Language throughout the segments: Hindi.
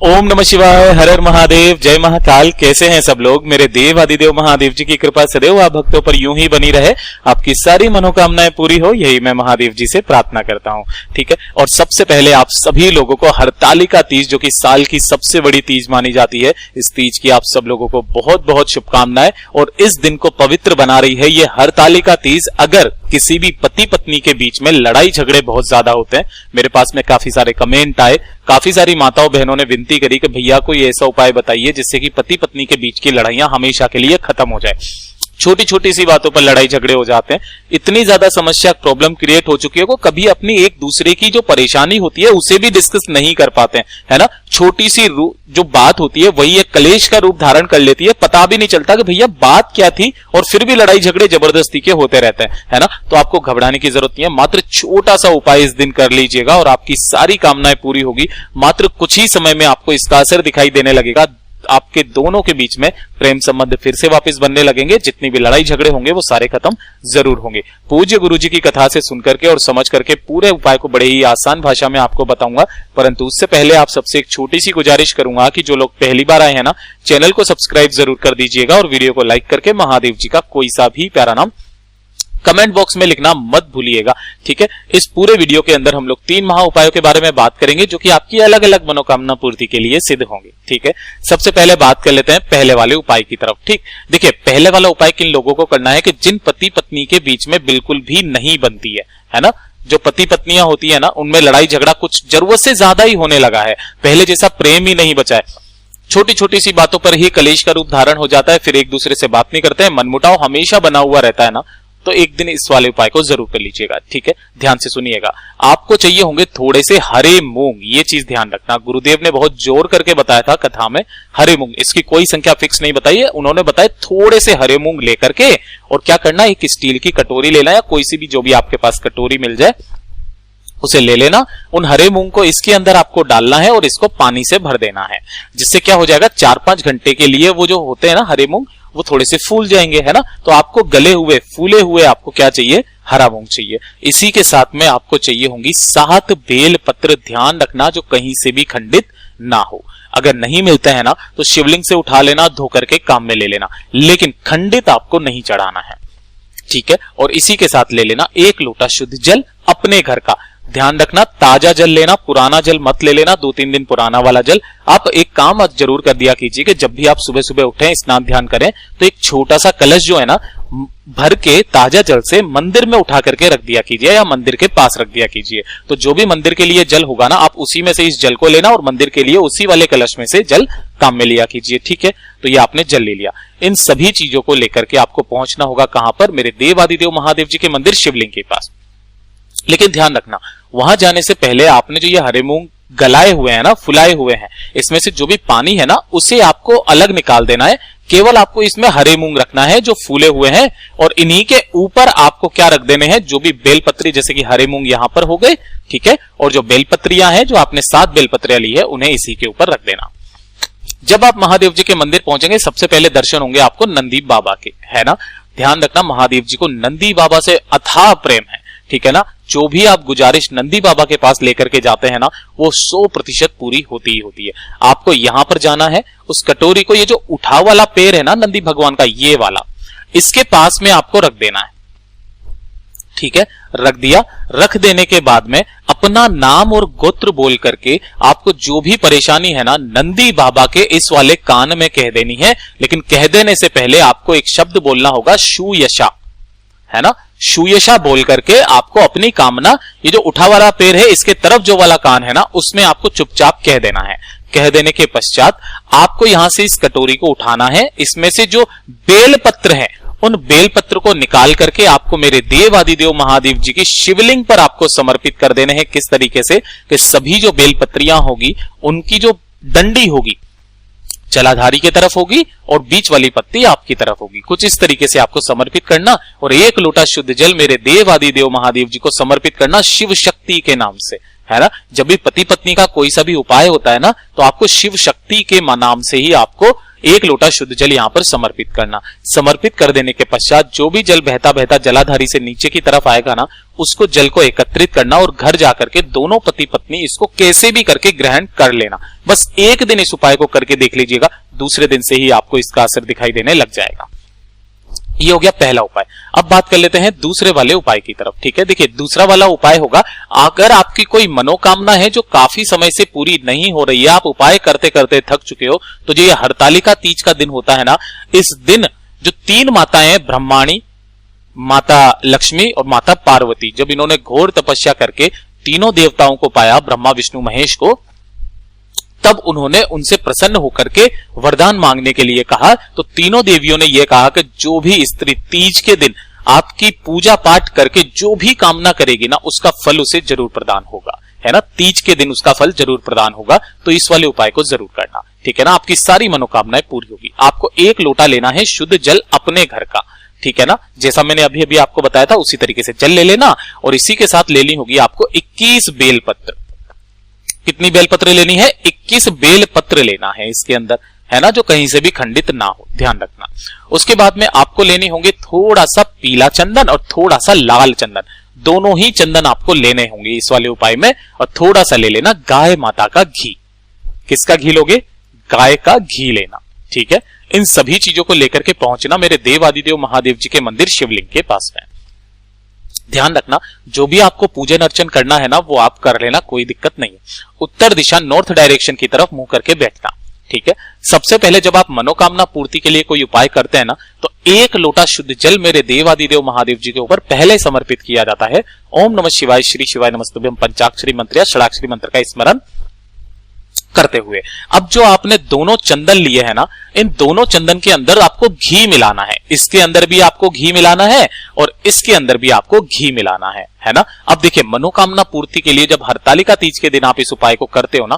ओम नमः शिवाय, हर हर महादेव, जय महाकाल। कैसे हैं सब लोग? मेरे देव आदिदेव महादेव जी की कृपा सदैव आप भक्तों पर यूं ही बनी रहे, आपकी सारी मनोकामनाएं पूरी हो, यही मैं महादेव जी से प्रार्थना करता हूं। ठीक है। और सबसे पहले आप सभी लोगों को हरतालिका तीज, जो कि साल की सबसे बड़ी तीज मानी जाती है, इस तीज की आप सब लोगों को बहुत बहुत शुभकामनाएं। और इस दिन को पवित्र बना रही है ये हरतालिका तीज। अगर किसी भी पति पत्नी के बीच में लड़ाई झगड़े बहुत ज्यादा होते हैं, मेरे पास में काफी सारे कमेंट आए, काफी सारी माताओं बहनों ने विनती करी कि भैया कोई ऐसा उपाय बताइए जिससे कि पति पत्नी के बीच की लड़ाइयां हमेशा के लिए खत्म हो जाए। छोटी छोटी सी बातों पर लड़ाई झगड़े हो जाते हैं, इतनी ज्यादा समस्या प्रॉब्लम क्रिएट हो चुकी है वो कभी अपनी एक दूसरे की जो परेशानी होती है उसे भी डिस्कस नहीं कर पाते हैं, है ना। छोटी सी जो बात होती है वही एक कलेश का रूप धारण कर लेती है, पता भी नहीं चलता कि भैया बात क्या थी, और फिर भी लड़ाई झगड़े जबरदस्ती के होते रहते हैं, है ना। तो आपको घबराने की जरूरत नहीं है, मात्र छोटा सा उपाय इस दिन कर लीजिएगा और आपकी सारी कामनाएं पूरी होगी। मात्र कुछ ही समय में आपको इसका असर दिखाई देने लगेगा। आपके दोनों के बीच में प्रेम संबंध फिर से वापस बनने लगेंगे, जितनी भी लड़ाई झगड़े होंगे वो सारे खत्म जरूर होंगे। पूज्य गुरु जी की कथा से सुन करके और समझ करके पूरे उपाय को बड़े ही आसान भाषा में आपको बताऊंगा, परंतु उससे पहले आप सबसे एक छोटी सी गुजारिश करूंगा कि जो लोग पहली बार आए हैं ना, चैनल को सब्सक्राइब जरूर कर दीजिएगा और वीडियो को लाइक करके महादेव जी का कोई सा भी प्यारा नाम कमेंट बॉक्स में लिखना मत भूलिएगा। ठीक है। इस पूरे वीडियो के अंदर हम लोग 3 महा उपायों के बारे में बात करेंगे जो कि आपकी अलग अलग मनोकामना पूर्ति के लिए सिद्ध होंगे। ठीक है। सबसे पहले बात कर लेते हैं पहले वाले उपाय की तरफ। ठीक, देखिए पहले वाला उपाय किन लोगों को करना है कि जिन पति पत्नी के बीच में बिल्कुल भी नहीं बनती है ना। जो पति पत्नियां होती है ना, उनमें लड़ाई झगड़ा कुछ जरूरत से ज्यादा ही होने लगा है, पहले जैसा प्रेम ही नहीं बचा है, छोटी छोटी सी बातों पर ही कलेश का रूप धारण हो जाता है, फिर एक दूसरे से बात नहीं करते हैं, मनमुटाव हमेशा बना हुआ रहता है ना। तो एक दिन इस वाले उपाय को जरूर कर लीजिएगा। ठीक है, ध्यान से सुनिएगा। आपको चाहिए होंगे थोड़े से हरे मूंग, ये चीज ध्यान रखना। गुरुदेव ने बहुत जोर करके बताया था कथा में, हरे मूंग, इसकी कोई संख्या फिक्स नहीं बताई है, उन्होंने बताया थोड़े से हरे मूंग लेकर के, और क्या करना, एक स्टील की कटोरी लेना या कोई सी भी जो भी आपके पास कटोरी मिल जाए उसे ले लेना। उन हरे मूंग को इसके अंदर आपको डालना है और इसको पानी से भर देना है, जिससे क्या हो जाएगा, 4-5 घंटे के लिए वो जो होते हैं ना हरे मूंग, वो थोड़े से फूल जाएंगे, है ना। तो आपको गले हुए फूले हुए आपको क्या चाहिए, हरा मूंग चाहिए। इसी के साथ में आपको चाहिए होंगी 7 बेल पत्र। ध्यान रखना जो कहीं से भी खंडित ना हो, अगर नहीं मिलते हैं ना तो शिवलिंग से उठा लेना, धो करके काम में ले लेना, लेकिन खंडित आपको नहीं चढ़ाना है। ठीक है। और इसी के साथ ले लेना 1 लोटा शुद्ध जल अपने घर का। ध्यान रखना ताजा जल लेना, पुराना जल मत ले लेना, 2-3 दिन पुराना वाला जल। आप एक काम जरूर कर दिया कीजिए कि जब भी आप सुबह सुबह उठें, स्नान ध्यान करें, तो एक छोटा सा कलश जो है ना, भर के ताजा जल से मंदिर में उठा करके रख दिया कीजिए या मंदिर के पास रख दिया कीजिए। तो जो भी मंदिर के लिए जल होगा ना, आप उसी में से इस जल को लेना और मंदिर के लिए उसी वाले कलश में से जल काम में लिया कीजिए। ठीक है। तो ये आपने जल ले लिया। इन सभी चीजों को लेकर के आपको पहुंचना होगा कहां पर, मेरे देव आदिदेव महादेव जी के मंदिर शिवलिंग के पास। लेकिन ध्यान रखना, वहां जाने से पहले आपने जो ये हरे मूंग गलाए हुए हैं ना, फुलाए हुए हैं, इसमें से जो भी पानी है ना उसे आपको अलग निकाल देना है। केवल आपको इसमें हरे मूंग रखना है जो फूले हुए हैं, और इन्हीं के ऊपर आपको क्या रख देने हैं, जो भी बेलपत्री, जैसे कि हरे मूंग यहां पर हो गए, ठीक है, और जो बेलपत्रियां हैं, जो आपने 7 बेलपत्रियां ली है, उन्हें इसी के ऊपर रख देना। जब आप महादेव जी के मंदिर पहुंचेंगे, सबसे पहले दर्शन होंगे आपको नंदी बाबा के, है ना। ध्यान रखना, महादेव जी को नंदी बाबा से अथाह प्रेम है। ठीक है ना। जो भी आप गुजारिश नंदी बाबा के पास लेकर के जाते हैं ना, वो 100% पूरी होती ही होती है। आपको यहां पर जाना है, उस कटोरी को, ये जो उठा वाला पैर है ना नंदी भगवान का, ये वाला, इसके पास में आपको रख देना है। ठीक है, रख दिया। रख देने के बाद में अपना नाम और गोत्र बोल करके आपको जो भी परेशानी है ना, नंदी बाबा के इस वाले कान में कह देनी है। लेकिन कह देने से पहले आपको एक शब्द बोलना होगा, शूयशा, है ना। शूयशा बोल करके आपको अपनी कामना, ये जो उठा वाला पैर है इसके तरफ जो वाला कान है ना, उसमें आपको चुपचाप कह देना है। कह देने के पश्चात आपको यहां से इस कटोरी को उठाना है, इसमें से जो बेल पत्र है उन बेल पत्र को निकाल करके आपको मेरे देव आदिदेव महादेव जी की शिवलिंग पर आपको समर्पित कर देने हैं। किस तरीके से कि सभी जो बेल पत्रियां होगी उनकी जो डंडी होगी जलाधारी की तरफ होगी और बीच वाली पत्ती आपकी तरफ होगी। कुछ इस तरीके से आपको समर्पित करना, और 1 लोटा शुद्ध जल मेरे देव आदिदेव महादेव जी को समर्पित करना शिव शक्ति के नाम से, है ना। जब भी पति पत्नी का कोई सा भी उपाय होता है ना, तो आपको शिव शक्ति के नाम से ही आपको 1 लोटा शुद्ध जल यहाँ पर समर्पित करना। समर्पित कर देने के पश्चात जो भी जल बहता बहता जलाधारी से नीचे की तरफ आएगा ना, उसको जल को एकत्रित करना और घर जाकर के दोनों पति पत्नी इसको कैसे भी करके ग्रहण कर लेना। बस एक दिन इस उपाय को करके देख लीजिएगा, दूसरे दिन से ही आपको इसका असर दिखाई देने लग जाएगा। ये हो गया पहला उपाय। अब बात कर लेते हैं दूसरे वाले उपाय की तरफ। ठीक है, देखिए दूसरा वाला उपाय होगा, अगर आपकी कोई मनोकामना है जो काफी समय से पूरी नहीं हो रही है, आप उपाय करते करते थक चुके हो, तो जो ये हरतालिका तीज का दिन होता है ना, इस दिन जो 3 माताएं हैं, ब्रह्माणी, माता लक्ष्मी और माता पार्वती, जब इन्होंने घोर तपस्या करके तीनों देवताओं को पाया, ब्रह्मा विष्णु महेश को, तब उन्होंने उनसे प्रसन्न होकर के वरदान मांगने के लिए कहा। तो तीनों देवियों ने यह कहा कि जो भी स्त्री तीज के दिन आपकी पूजा पाठ करके जो भी कामना करेगी ना, उसका फल उसे जरूर प्रदान होगा, है ना। तीज के दिन उसका फल जरूर प्रदान होगा, तो इस वाले उपाय को जरूर करना। ठीक है ना, आपकी सारी मनोकामनाएं पूरी होगी। आपको 1 लोटा लेना है शुद्ध जल अपने घर का। ठीक है ना, जैसा मैंने अभी अभी आपको बताया था उसी तरीके से जल ले लेना, और इसी के साथ लेनी होगी आपको 21 बेलपत्र। कितनी बेलपत्र लेनी है? 21 बेलपत्र लेना है इसके अंदर, है ना, जो कहीं से भी खंडित ना हो, ध्यान रखना। उसके बाद में आपको लेने होंगे थोड़ा सा पीला चंदन और थोड़ा सा लाल चंदन, दोनों ही चंदन आपको लेने होंगे इस वाले उपाय में। और थोड़ा सा ले लेना गाय माता का घी। किसका घी लोगे? गाय का घी लेना। ठीक है, इन सभी चीजों को लेकर के पहुंचना मेरे देव आदिदेव महादेव जी के मंदिर शिवलिंग के पास में। ध्यान रखना, जो भी आपको पूजन अर्चन करना है ना, वो आप कर लेना, कोई दिक्कत नहीं है। उत्तर दिशा नॉर्थ डायरेक्शन की तरफ मुंह करके बैठना। ठीक है, सबसे पहले जब आप मनोकामना पूर्ति के लिए कोई उपाय करते हैं ना, तो 1 लोटा शुद्ध जल मेरे देवादिदेव महादेव जी के ऊपर पहले समर्पित किया जाता है। ओम नमः शिवाय, श्री शिवाय नमस्तुभ्यम पंचाक्षरी मंत्र या षडाक्षरी मंत्र का स्मरण करते हुए। अब जो आपने दोनों चंदन लिए हैं ना, इन दोनों चंदन के अंदर आपको घी मिलाना है। इसके अंदर भी आपको घी मिलाना है और इसके अंदर भी आपको घी मिलाना है ना। अब देखिए, मनोकामना पूर्ति के लिए जब हरतालिका तीज के दिन आप इस उपाय को करते हो ना,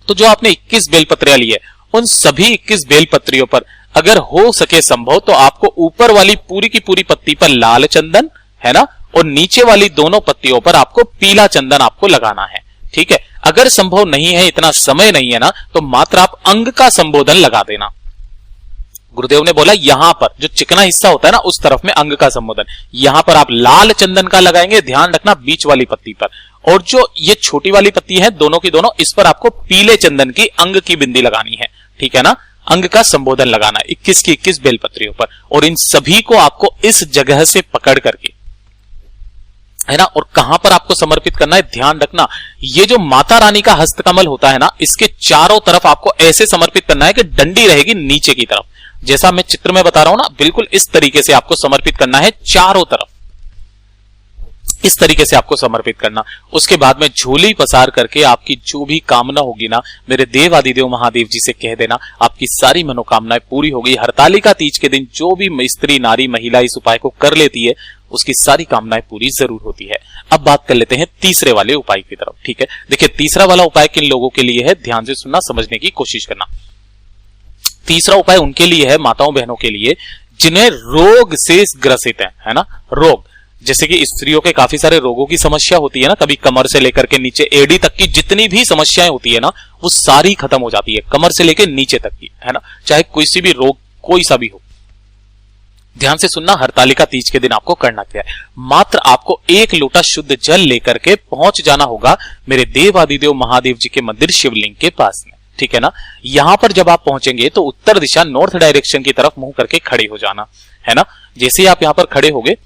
तो जो आपने 21 बेलपत्रियां ली है, उन सभी 21 बेलपत्रियों पर अगर हो सके संभव तो आपको ऊपर वाली पूरी की पूरी पत्ती पर लाल चंदन, है ना, और नीचे वाली दोनों पत्तियों पर आपको पीला चंदन आपको लगाना है। ठीक है, अगर संभव नहीं है, इतना समय नहीं है ना, तो मात्र आप अंग का संबोधन लगा देना। गुरुदेव ने बोला यहां पर जो चिकना हिस्सा होता है ना, उस तरफ में अंग का संबोधन। यहां पर आप लाल चंदन का लगाएंगे, ध्यान रखना, बीच वाली पत्ती पर। और जो ये छोटी वाली पत्ती है, दोनों की दोनों, इस पर आपको पीले चंदन की अंग की बिंदी लगानी है। ठीक है ना, अंग का संबोधन लगाना 21 की 21 बेलपत्रियों पर। और इन सभी को आपको इस जगह से पकड़ करके, है ना, और कहां पर आपको समर्पित करना है, ध्यान रखना, ये जो माता रानी का हस्तकमल होता है ना, इसके चारों तरफ आपको ऐसे समर्पित करना है कि डंडी रहेगी नीचे की तरफ। जैसा मैं चित्र में बता रहा हूं ना, बिल्कुल इस तरीके से आपको समर्पित करना है, चारों तरफ इस तरीके से आपको समर्पित करना। उसके बाद में झोली पसार करके आपकी जो भी कामना होगी ना, मेरे देव आदिदेव महादेव जी से कह देना, आपकी सारी मनोकामनाएं पूरी होगी। हरतालिका तीज के दिन जो भी स्त्री नारी महिला इस उपाय को कर लेती है, उसकी सारी कामनाएं पूरी जरूर होती है। अब बात कर लेते हैं तीसरे वाले उपाय की तरफ। ठीक है, देखिए तीसरा वाला उपाय किन लोगों के लिए है, ध्यान से सुनना, समझने की कोशिश करना। तीसरा उपाय उनके लिए है, माताओं बहनों के लिए, जिन्हें रोग से ग्रसित है ना, रोग, जैसे कि स्त्रियों के काफी सारे रोगों की समस्या होती है ना, कभी कमर से लेकर के नीचे एड़ी तक की जितनी भी समस्याएं होती है ना, वो सारी खत्म हो जाती है, कमर से लेकर नीचे तक की, है ना, चाहे कोई सी भी रोग कोई सा भी हो। ध्यान से सुनना, हरतालिका तीज के दिन आपको करना क्या है, मात्र आपको 1 लोटा शुद्ध जल लेकर के पहुंच जाना होगा मेरे देव आदिदेव महादेव जी के मंदिर शिवलिंग के पास में। ठीक है ना, यहां पर जब आप पहुंचेंगे तो उत्तर दिशा नॉर्थ डायरेक्शन की तरफ मुंह करके खड़े हो जाना, है ना। जैसे ही आप यहां पर खड़े होगे,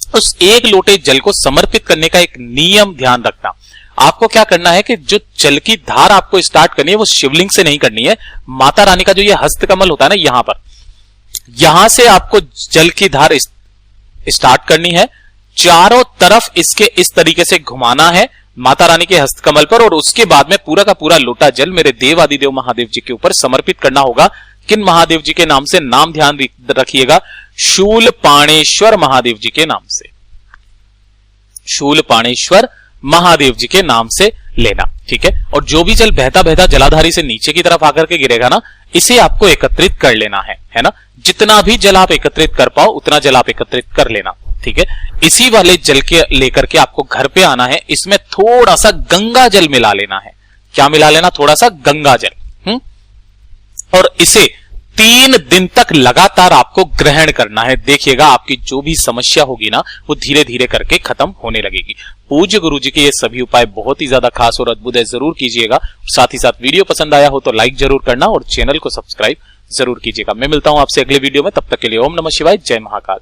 उस 1 लोटे जल को समर्पित करने का एक नियम ध्यान रखना। आपको क्या करना है कि जो जल की धार आपको स्टार्ट करनी है, वो शिवलिंग से नहीं करनी है, माता रानी का जो ये हस्तकमल होता है ना, यहां पर, यहां से आपको जल की धार स्टार्ट करनी है, चारों तरफ इसके इस तरीके से घुमाना है माता रानी के हस्तकमल पर, और उसके बाद में पूरा का पूरा लोटा जल मेरे देव आदिदेव महादेव जी के ऊपर समर्पित करना होगा। किन महादेव जी के नाम से? नाम ध्यान रखिएगा, शूलपाणेश्वर महादेव जी के नाम से, शूलपाणेश्वर महादेव जी के नाम से लेना। ठीक है, और जो भी जल बहता बहता जलाधारी से नीचे की तरफ आकर के गिरेगा ना, इसे आपको एकत्रित कर लेना है ना। जितना भी जल आप एकत्रित कर पाओ उतना जल आप एकत्रित कर लेना। ठीक है, इसी वाले जल के लेकर के आपको घर पे आना है, इसमें थोड़ा सा गंगा जल मिला लेना है। क्या मिला लेना? थोड़ा सा गंगा जल। और इसे 3 दिन तक लगातार आपको ग्रहण करना है। देखिएगा आपकी जो भी समस्या होगी ना वो धीरे धीरे करके खत्म होने लगेगी। पूज्य गुरु जी के ये सभी उपाय बहुत ही ज्यादा खास और अद्भुत है, जरूर कीजिएगा। साथ ही साथ वीडियो पसंद आया हो तो लाइक जरूर करना और चैनल को सब्सक्राइब जरूर कीजिएगा। मैं मिलता हूं आपसे अगले वीडियो में, तब तक के लिए ओम नमः शिवाय, जय महाकाल।